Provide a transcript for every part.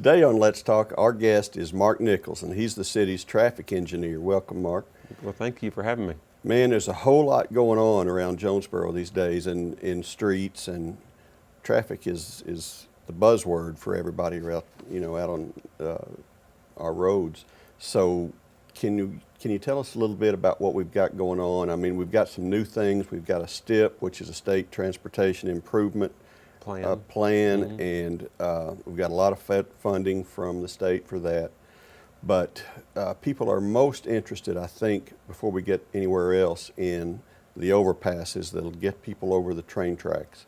Today on Let's Talk, our guest is Mark Nichols, and he's the city's traffic engineer. Welcome, Mark. Well, thank you for having me. Man, there's a whole lot going on around Jonesboro these days in streets, and traffic is the buzzword for everybody out, out on our roads. So can you tell us a little bit about what we've got going on? I mean, we've got some new things. We've got a STIP, which is a state transportation improvement plan, Mm-hmm. and we've got a lot of funding from the state for that. But people are most interested, I think, before we get anywhere else, in the overpasses that'll get people over the train tracks.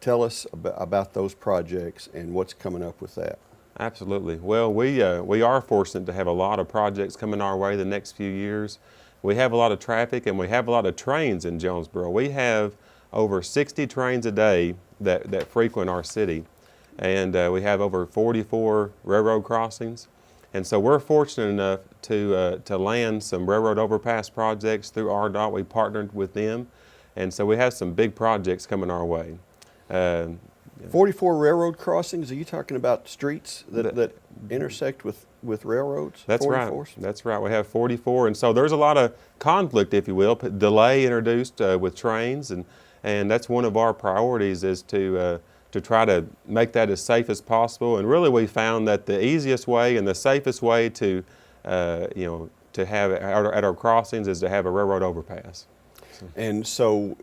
Tell us about those projects and what's coming up with that. Absolutely. Well, we are fortunate to have a lot of projects coming our way the next few years. We have a lot of traffic and we have a lot of trains in Jonesboro. We have over 60 trains a day that frequent our city, and we have over 44 railroad crossings. And so we're fortunate enough to land some railroad overpass projects through RDOT. We partnered with them, and so we have some big projects coming our way. 44 railroad crossings? Are you talking about streets that intersect with railroads? That's 44s? right. That's right. We have 44, and so there's a lot of conflict, if you will, delay introduced with trains, and that's one of our priorities, is to try to make that as safe as possible. And really, we found that the easiest way and the safest way to have at our crossings is to have a railroad overpass. And so,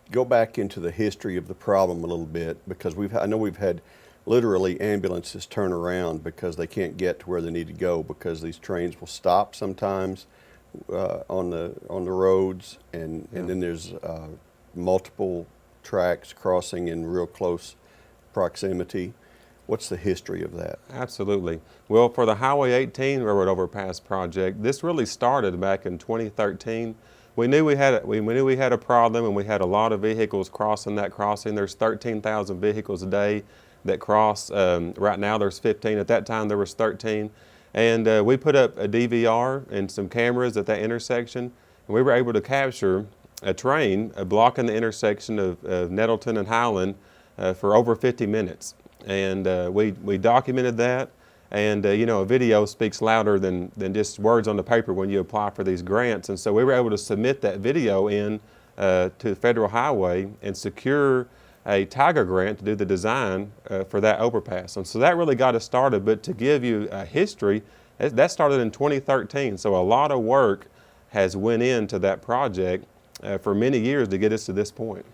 go back into the history of the problem a little bit, because I know we've had literally ambulances turn around because they can't get to where they need to go because these trains will stop sometimes on the roads, and then there's multiple tracks crossing in real close proximity. What's the history of that? Absolutely. Well, for the Highway 18 Railroad Overpass project, this really started back in 2013. We knew we had a problem, and we had a lot of vehicles crossing that crossing. There's 13,000 vehicles a day that cross. Right now there's 15. At that time there was 13. And we put up a DVR and some cameras at that intersection, and we were able to capture a train blocking the intersection of Nettleton and Highland for over 50 minutes. And we documented that. And a video speaks louder than just words on the paper when you apply for these grants. And so we were able to submit that video in to the Federal Highway and secure a Tiger grant to do the design for that overpass. And so that really got us started. But to give you a history, that started in 2013. So a lot of work has went into that project for many years to get us to this point.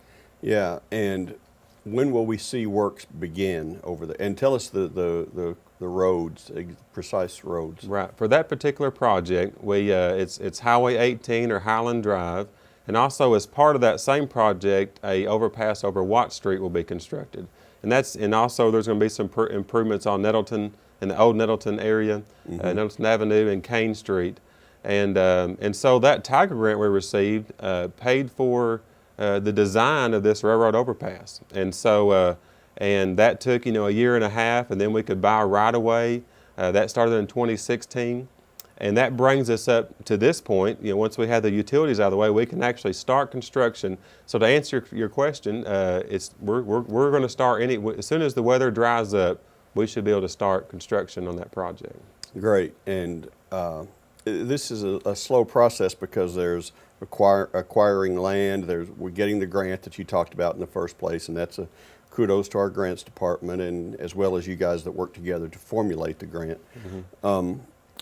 Yeah, and when will we see works begin over there? And tell us the roads, precise roads. Right. For that particular project, it's Highway 18 or Highland Drive, and also as part of that same project, a overpass over Watt Street will be constructed. And also there's going to be some improvements on Nettleton, in the old Nettleton area, Nettleton Avenue and Kane Street. And so that Tiger grant we received paid for the design of this railroad overpass. And so and that took a year and a half, and then we could buy right away. That started in 2016, and that brings us up to this point. Once we have the utilities out of the way, we can actually start construction. So to answer your question, we're going to start as soon as the weather dries up. We should be able to start construction on that project. Great. And this is a slow process because there's acquiring land. We're getting the grant that you talked about in the first place, and that's a kudos to our grants department, and as well as you guys that work together to formulate the grant.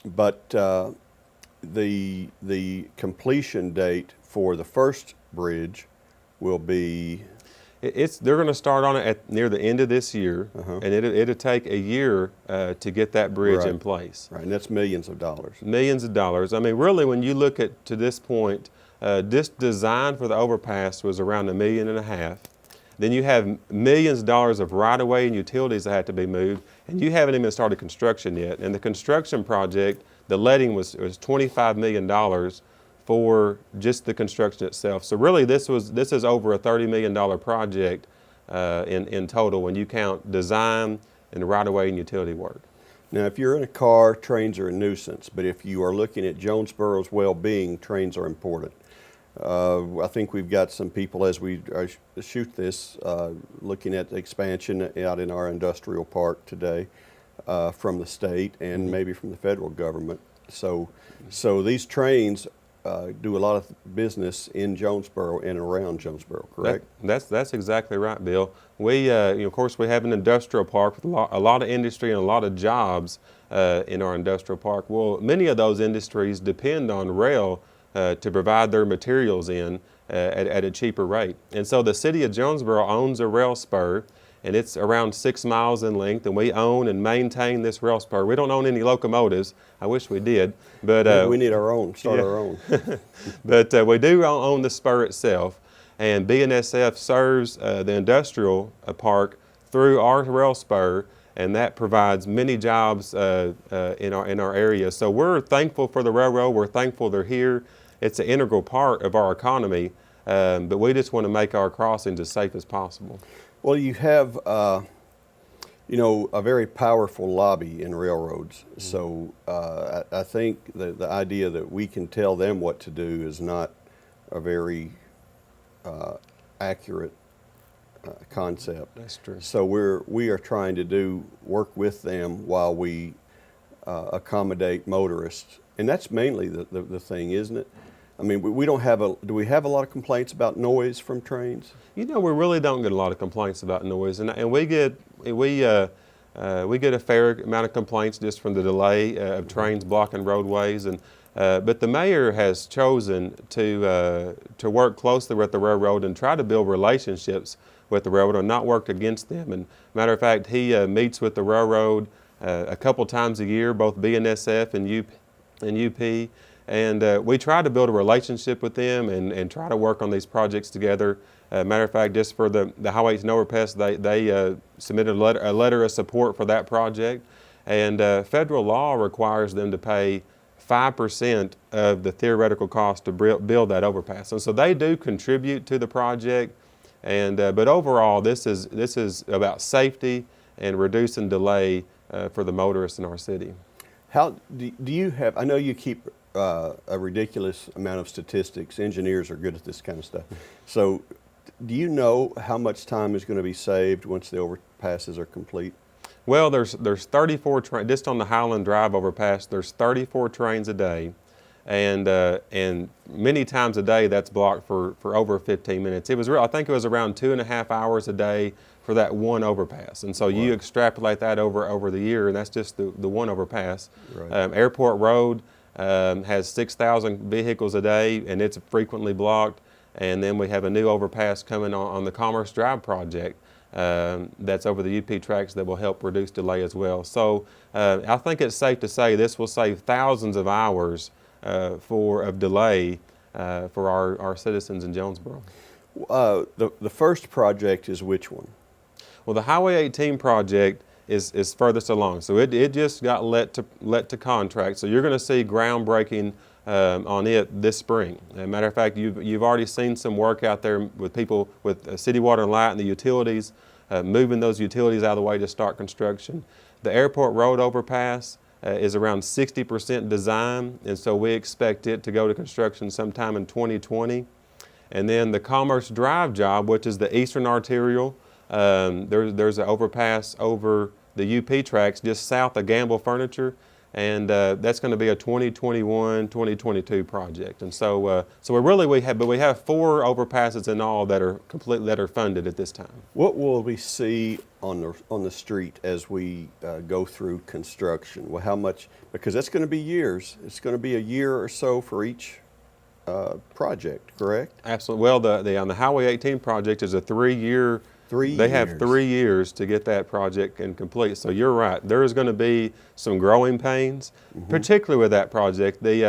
But the completion date for the first bridge will be? They're going to start on it near the end of this year, and it'll take a year to get that bridge in place. Right, and that's millions of dollars. Millions of dollars. I mean, really, when you look to this point, this design for the overpass was around $1.5 million. Then you have millions of dollars of right-of-way and utilities that have to be moved, and you haven't even started construction yet. And the construction project, the letting was $25 million for just the construction itself. So really, this is over a $30 million project in total when you count design and right-of-way and utility work. Now, if you're in a car, trains are a nuisance, but if you are looking at Jonesboro's well-being, trains are important. I think we've got some people as we shoot this looking at the expansion out in our industrial park today from the state and maybe from the federal government. So these trains do a lot of business in Jonesboro and around Jonesboro, correct? That's exactly right, Bill. We, of course, we have an industrial park with a lot of industry and a lot of jobs in our industrial park. Well, many of those industries depend on rail to provide their materials in at a cheaper rate. And so the city of Jonesboro owns a rail spur, and it's around 6 miles in length, and we own and maintain this rail spur. We don't own any locomotives. I wish we did, but Maybe we need our own, start yeah. our own. But we do own the spur itself, and BNSF serves the industrial park through our rail spur, and that provides many jobs in our area. So we're thankful for the railroad. We're thankful they're here. It's an integral part of our economy, but we just want to make our crossings as safe as possible. Well, you have, you know, a very powerful lobby in railroads. So I think the idea that we can tell them what to do is not a very accurate concept. That's true. So we are trying to work with them while we accommodate motorists, and that's mainly the thing, isn't it? I mean, we don't have do we have a lot of complaints about noise from trains? You know, we really don't get a lot of complaints about noise, and we get a fair amount of complaints just from the delay of trains blocking roadways. And but the mayor has chosen to work closely with the railroad and try to build relationships with the railroad and not work against them. And matter of fact, he meets with the railroad a couple times a year, both BNSF and UP. And we try to build a relationship with them and try to work on these projects together. Matter of fact, just for the Highway 18 overpass, they submitted a letter of support for that project. And federal law requires them to pay 5% of the theoretical cost to build that overpass. And so they do contribute to the project. And but overall, this is about safety and reducing delay for the motorists in our city. How do you have? I know you keep a ridiculous amount of statistics. Engineers are good at this kind of stuff. So do you know how much time is going to be saved once the overpasses are complete? Well, there's 34 trains, just on the Highland Drive overpass, there's 34 trains a day. And many times a day that's blocked for over 15 minutes. I think it was around 2.5 hours a day for that one overpass. And so you extrapolate that over the year, and that's just the one overpass. Right. Airport Road has 6,000 vehicles a day, and it's frequently blocked. And then we have a new overpass coming on the Commerce Drive project that's over the UP tracks that will help reduce delay as well. So I think it's safe to say this will save thousands of hours of delay for our citizens in Jonesboro. The first project is which one? Well, the Highway 18 project is furthest along. So it just got let to contract. So you're going to see groundbreaking on it this spring. As a matter of fact, you've already seen some work out there with people with City Water and Light and the utilities, moving those utilities out of the way to start construction. The Airport Road overpass is around 60% design, and so we expect it to go to construction sometime in 2020. And then the Commerce Drive job, which is the Eastern Arterial, there's an overpass over the UP tracks just south of Gamble Furniture, and that's going to be a 2021, 2022 project. And so, we have 4 overpasses in all that are funded at this time. What will we see on the street as we go through construction? Well, how much? Because that's going to be years. It's going to be a year or so for each project, correct? Absolutely. Well, on the Highway 18 project is a 3-year. They have 3 years to get that project and complete. So you're right. There is going to be some growing pains, particularly with that project. The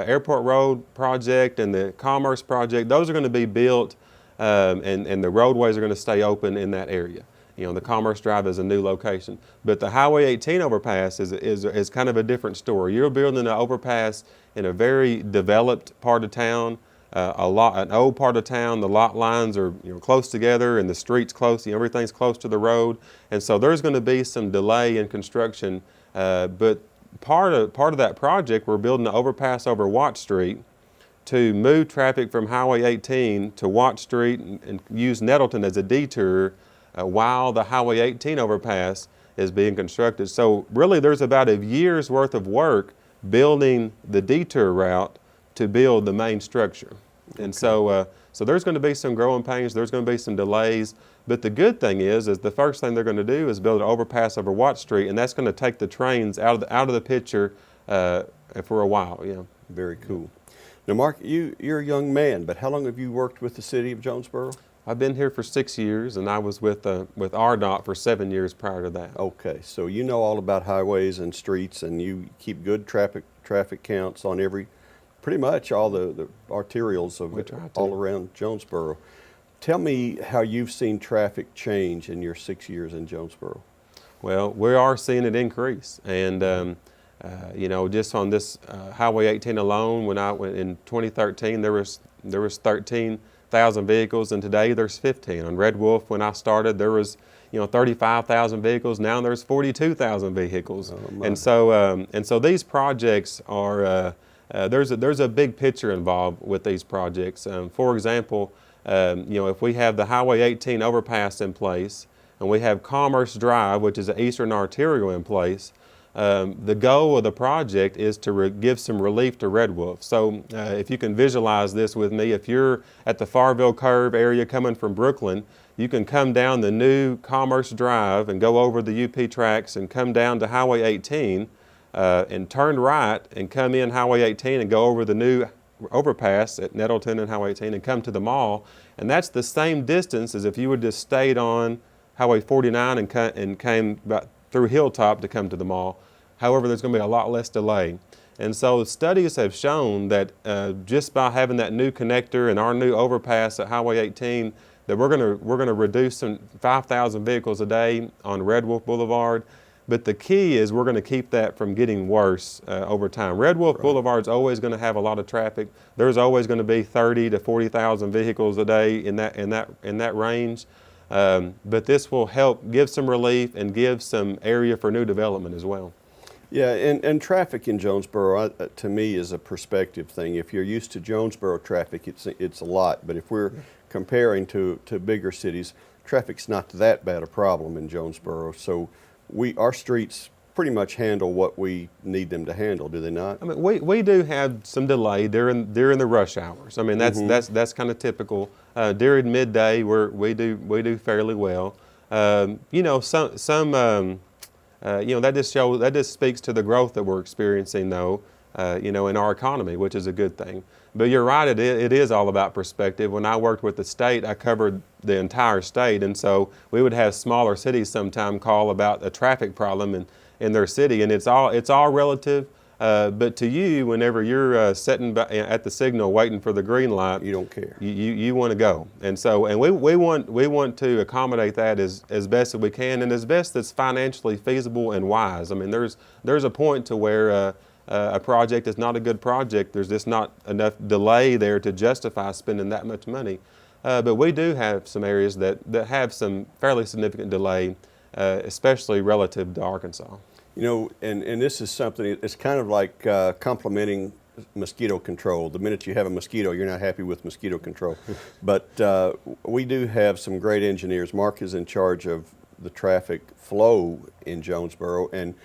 Airport Road project and the Commerce project, those are going to be built, and the roadways are going to stay open in that area. You know, the Commerce Drive is a new location. But the Highway 18 overpass is kind of a different story. You're building an overpass in a very developed part of town. An old part of town, the lot lines are close together and the street's close, everything's close to the road. And so there's going to be some delay in construction, but part of that project, we're building an overpass over Watt Street to move traffic from Highway 18 to Watt Street and use Nettleton as a detour while the Highway 18 overpass is being constructed. So really there's about a year's worth of work building the detour route to build the main structure. And so there's going to be some growing pains, there's going to be some delays, but the good thing is the first thing they're going to do is build an overpass over Watt Street, and that's going to take the trains out of the picture for a while. Yeah. Very cool. Now, Mark, you're a young man, but how long have you worked with the city of Jonesboro? I've been here for 6 years, and I was with RDOT for 7 years prior to that. Okay, so you know all about highways and streets, and you keep good traffic counts on pretty much all the arterials of all around Jonesboro. Tell me how you've seen traffic change in your 6 years in Jonesboro. Well, we are seeing it increase, and you know, just on this Highway 18 alone, when I went in 2013, there was 13,000 vehicles, and today there's 15. On Red Wolf, when I started, there was 35,000 vehicles. Now there's 42,000 vehicles, and so these projects are there's a big picture involved with these projects. For example, if we have the Highway 18 overpass in place, and we have Commerce Drive, which is an eastern arterial, in place. The goal of the project is to give some relief to Red Wolf. So if you can visualize this with me, if you're at the Farville Curve area coming from Brooklyn, you can come down the new Commerce Drive and go over the UP tracks and come down to Highway 18 and turn right and come in Highway 18 and go over the new overpass at Nettleton and Highway 18 and come to the mall. And that's the same distance as if you would just stayed on Highway 49 and came about through Hilltop to come to the mall. However, there's going to be a lot less delay. And so studies have shown that just by having that new connector and our new overpass at Highway 18, that we're going to reduce some 5,000 vehicles a day on Red Wolf Boulevard. But the key is we're going to keep that from getting worse over time. Red Wolf Boulevard is always going to have a lot of traffic. There's always going to be 30 to 40,000 vehicles a day in that range. But this will help give some relief and give some area for new development as well. Yeah, and traffic in Jonesboro, to me, is a perspective thing. If you're used to Jonesboro traffic, it's a lot. But if we're comparing to bigger cities, traffic's not that bad a problem in Jonesboro. So our streets pretty much handle what we need them to handle, do they not? I mean, we do have some delay during the rush hours. I mean, that's kind of typical. During midday, we do fairly well. That just speaks to the growth that we're experiencing, though, in our economy, which is a good thing. But you're right, it is all about perspective. When I worked with the state, I covered the entire state, and so we would have smaller cities sometime call about a traffic problem in their city, and it's all relative. But to you, whenever you're sitting at the signal waiting for the green light, you don't care. You want to go, and we want to accommodate that as best as we can, and as best that's financially feasible and wise. I mean, there's a point to where a project is not a good project. There's just not enough delay there to justify spending that much money. But we do have some areas that have some fairly significant delay, especially relative to Arkansas. And this is something, it's kind of like complementing mosquito control. The minute you have a mosquito, you're not happy with mosquito control. But we do have some great engineers. Mark is in charge of the traffic flow in Jonesboro, and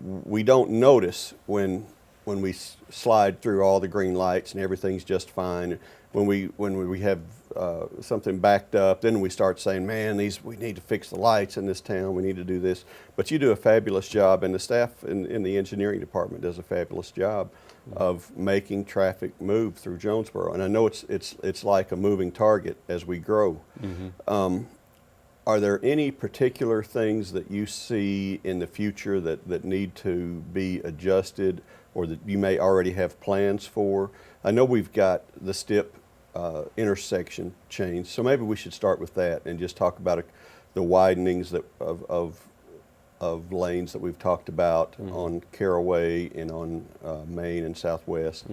we don't notice when we slide through all the green lights and everything's just fine. When we have something backed up, then we start saying, man, we need to fix the lights in this town, we need to do this. But you do a fabulous job, and the staff in the engineering department does a fabulous job of making traffic move through Jonesboro. And I know it's like a moving target as we grow. Are there any particular things that you see in the future that need to be adjusted, or that you may already have plans for? I know we've got the STIP intersection change, so maybe we should start with that and just talk about the widenings of lanes that we've talked about on Caraway and on Main and Southwest.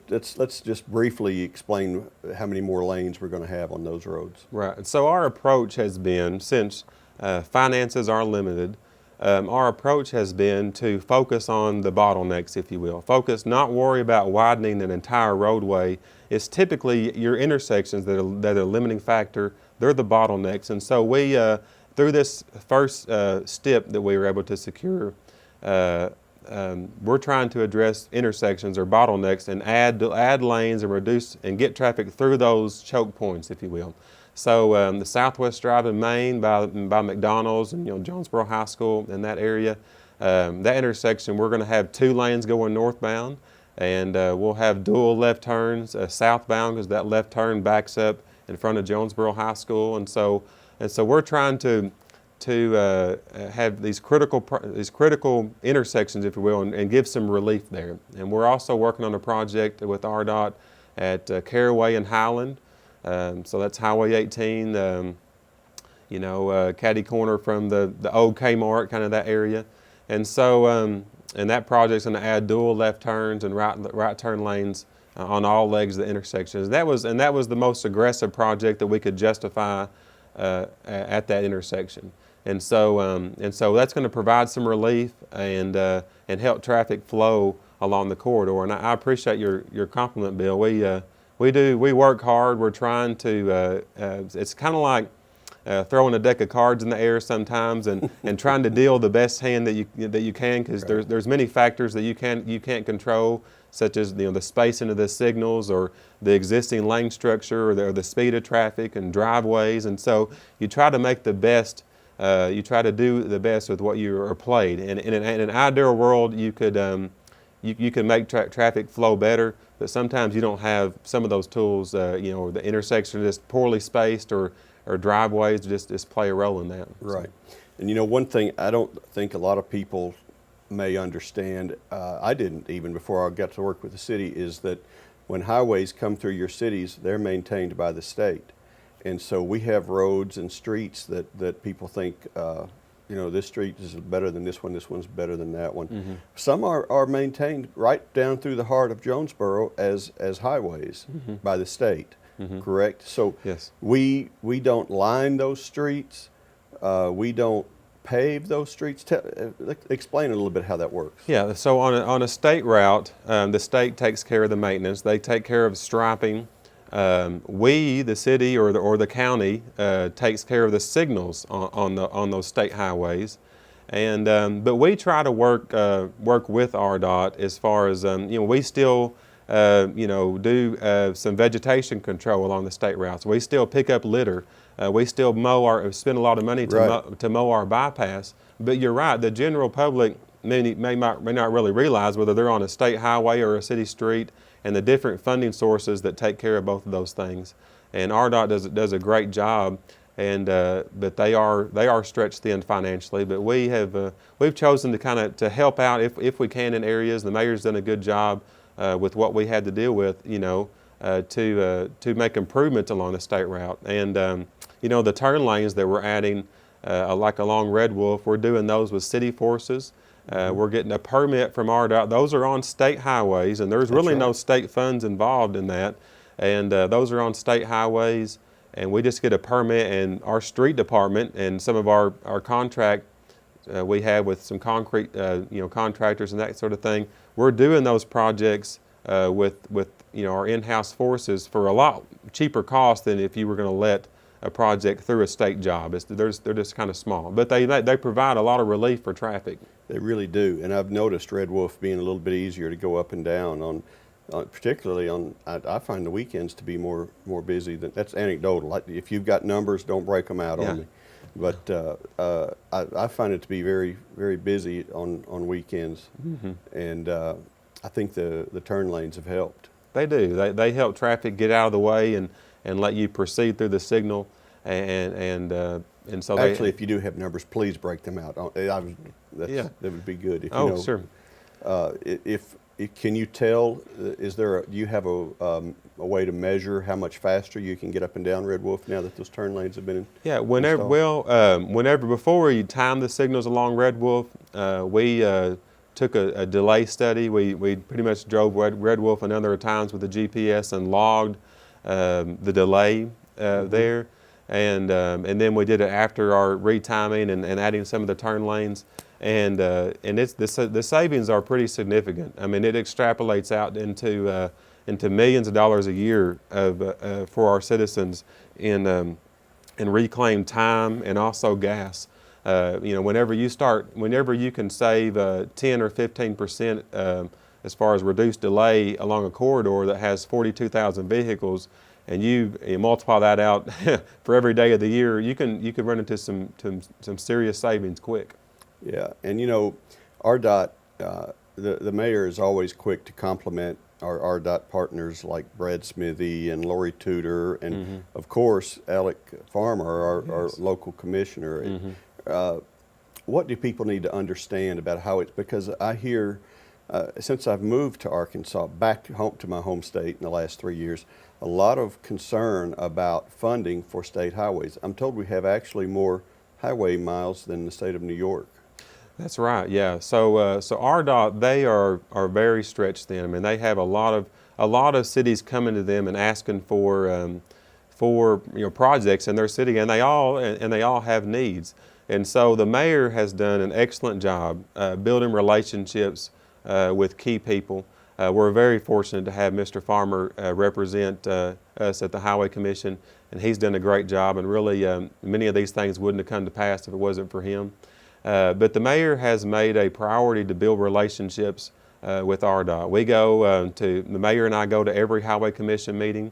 Let's just briefly explain how many more lanes we're going to have on those roads. Right. So our approach has been, since finances are limited, our approach has been to focus on the bottlenecks, if you will. Focus, not worry about widening an entire roadway. It's typically your intersections that are the limiting factor. They're the bottlenecks. And so we, through this first step that we were able to secure, we're trying to address intersections or bottlenecks and add lanes and reduce and get traffic through those choke points, if you will. So the Southwest Drive in Maine by McDonald's and Jonesboro High School in that area, that intersection we're going to have 2 lanes going northbound, and we'll have dual left turns southbound because that left turn backs up in front of Jonesboro High School, and so we're trying to have these critical intersections, if you will, and give some relief there. And we're also working on a project with RDOT at Caraway and Highland. So that's Highway 18, catty corner from the old Kmart, kind of that area. And so, and that project's going to add dual left turns and right turn lanes on all legs of the intersections. That was the most aggressive project that we could justify at that intersection. And so that's going to provide some relief and help traffic flow along the corridor. And I appreciate your compliment, Bill. We work hard. We're trying to, it's kind of like throwing a deck of cards in the air sometimes and trying to deal the best hand that you can, because there's many factors that you can't control, such as the spacing of the signals or the existing lane structure or the speed of traffic and driveways. And so you try to make the best, you try to do the best with what you are played. And in an ideal world, you could make traffic flow better, but sometimes you don't have some of those tools, or the intersection is just poorly spaced or driveways just play a role in that. Right. And one thing I don't think a lot of people may understand, I didn't even before I got to work with the city, is that when highways come through your cities, they're maintained by the state. And so we have roads and streets that people think, this street is better than this one's better than that one. Mm-hmm. Some are maintained right down through the heart of Jonesboro as highways mm-hmm. by the state, mm-hmm. correct? So yes. we don't line those streets, we don't pave those streets. Explain a little bit how that works. Yeah, so on a state route, the state takes care of the maintenance. They take care of striping. We, the city or the county, takes care of the signals on those state highways, and but we try to work with RDOT as far as we still do some vegetation control along the state routes. We still pick up litter. We still spend a lot of money to mow our bypass. But you're right, the general public may not really realize whether they're on a state highway or a city street, and the different funding sources that take care of both of those things. And RDOT does a great job, and but they are stretched thin financially. But we've chosen to help out if we can in areas. The mayor's done a good job with what we had to deal with, to make improvements along the state route. And the turn lanes that we're adding, like along Red Wolf, we're doing those with city forces. We're getting a permit from RDOT. Those are on state highways, and there's really no state funds involved in that. And those are on state highways, and we just get a permit. And our street department and some of our contract we have with some concrete, contractors and that sort of thing. We're doing those projects with our in-house forces for a lot cheaper cost than if you were going to let a project through a state job. They're just kind of small, but they provide a lot of relief for traffic. They really do, and I've noticed Red Wolf being a little bit easier to go up and down particularly on. I find the weekends to be more busy. That's anecdotal. If you've got numbers, don't break them out on me. But I find it to be very, very busy on weekends, mm-hmm. and I think the turn lanes have helped. They do. They help traffic get out of the way and let you proceed through the signal, and so actually, if you do have numbers, please break them out. That would be good. If sure. Can you tell? Do you have a way to measure how much faster you can get up and down Red Wolf now that those turn lanes have been whenever before we timed the signals along Red Wolf, we took a delay study. We pretty much drove Red Wolf a number of times with the GPS and logged the delay mm-hmm. there, and then we did it after our retiming and adding some of the turn lanes. and it's the savings are pretty significant. I mean, it extrapolates out into millions of dollars a year for our citizens in reclaimed time and also gas. Whenever you can save 10 or 15% as far as reduced delay along a corridor that has 42,000 vehicles, and you multiply that out for every day of the year, you can run into some serious savings quick. Yeah, and RDOT, the mayor is always quick to compliment our RDOT partners like Brad Smithy and Lori Tudor, and of course Alec Farmer, our local commissioner. What do people need to understand about how it's, because I hear, since I've moved to Arkansas, back home to my home state in the last 3 years, a lot of concern about funding for state highways. I'm told we have actually more highway miles than the state of New York. That's right. Yeah. So RDOT, they are very stretched thin. I mean, they have a lot of cities coming to them and asking for projects in their city, and they all have needs. And so the mayor has done an excellent job building relationships with key people. We're very fortunate to have Mr. Farmer represent us at the Highway Commission, and he's done a great job. And really, many of these things wouldn't have come to pass if it wasn't for him. But the mayor has made a priority to build relationships with RDOT. The mayor and I go to every Highway Commission meeting.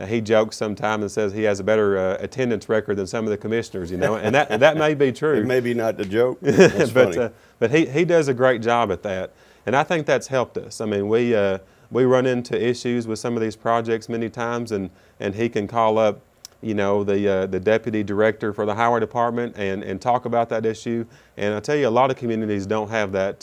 He jokes sometimes and says he has a better attendance record than some of the commissioners, and that may be true. It may be not the joke. That's funny. But he does a great job at that, and I think that's helped us. I mean, we run into issues with some of these projects many times, and he can call up the deputy director for the highway department and talk about that issue. And I tell you, a lot of communities don't have that,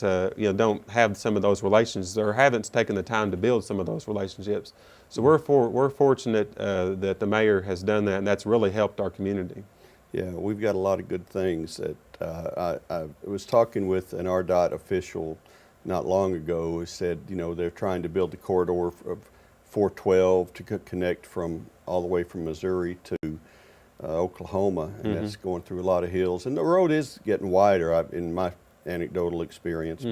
don't have some of those relationships or haven't taken the time to build some of those relationships. So we're fortunate that the mayor has done that, and that's really helped our community. Yeah, we've got a lot of good things. That I was talking with an RDOT official not long ago who said, they're trying to build the corridor of 412 to connect from all the way from Missouri to Oklahoma, and that's going through a lot of hills. And the road is getting wider, in my anecdotal experience,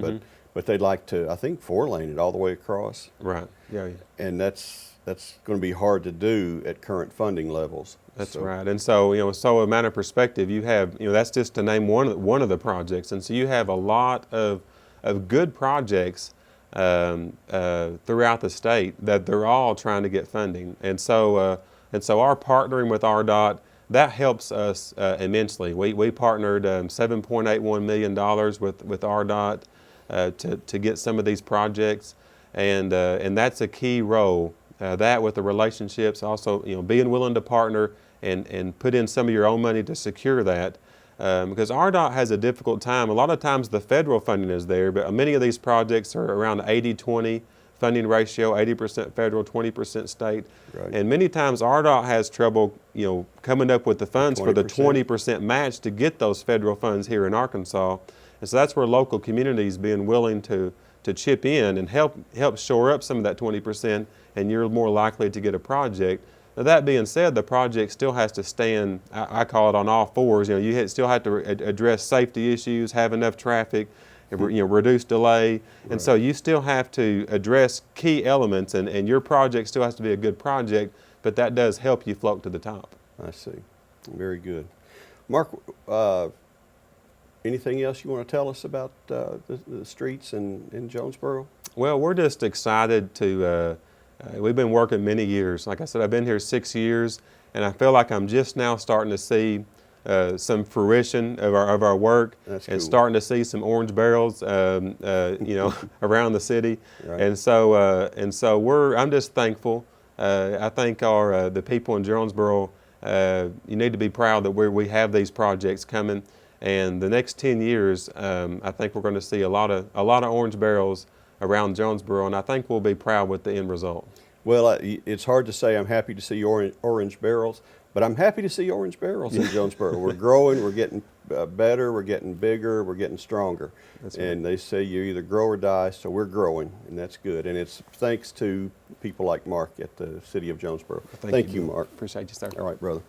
but they'd like to, I think, 4-lane it all the way across. Right. Yeah. And that's going to be hard to do at current funding levels. That's right. And so, so a matter of perspective, you have, that's just to name one of the projects. And so you have a lot of good projects throughout the state that they're all trying to get funding. And so our partnering with RDOT, that helps us immensely. We partnered $7.81 million with RDOT to get some of these projects, and that's a key role. That with the relationships, also being willing to partner and put in some of your own money to secure that. Because RDOT has a difficult time. A lot of times the federal funding is there, but many of these projects are around 80-20 funding ratio, 80% federal, 20% state. Right. And many times RDOT has trouble, coming up with the funds 20%. For the 20% match to get those federal funds here in Arkansas. And so that's where local communities being willing to chip in and help shore up some of that 20%, and you're more likely to get a project. Now, that being said, the project still has to stand, I call it, on all fours. You still have to address safety issues, have enough traffic, reduce delay. Right. And so you still have to address key elements, and your project still has to be a good project, but that does help you float to the top. I see. Very good. Mark, anything else you want to tell us about the streets in Jonesboro? Well, we're just excited to we've been working many years. Like I said, I've been here 6 years, and I feel like I'm just now starting to see some fruition of our work. That's and cool. Starting to see some orange barrels, around the city. Right. And so I'm just thankful. I think the people in Jonesboro, you need to be proud that we have these projects coming. And the next 10 years, I think we're going to see a lot of orange barrels around Jonesboro, and I think we'll be proud with the end result. Well, it's hard to say I'm happy to see orange barrels, but I'm happy to see orange barrels in Jonesboro. We're growing, we're getting better, we're getting bigger, we're getting stronger. That's right. And they say you either grow or die, so we're growing, and that's good. And it's thanks to people like Mark at the City of Jonesboro. Thank you, Mark. Appreciate you, sir. All right, brother.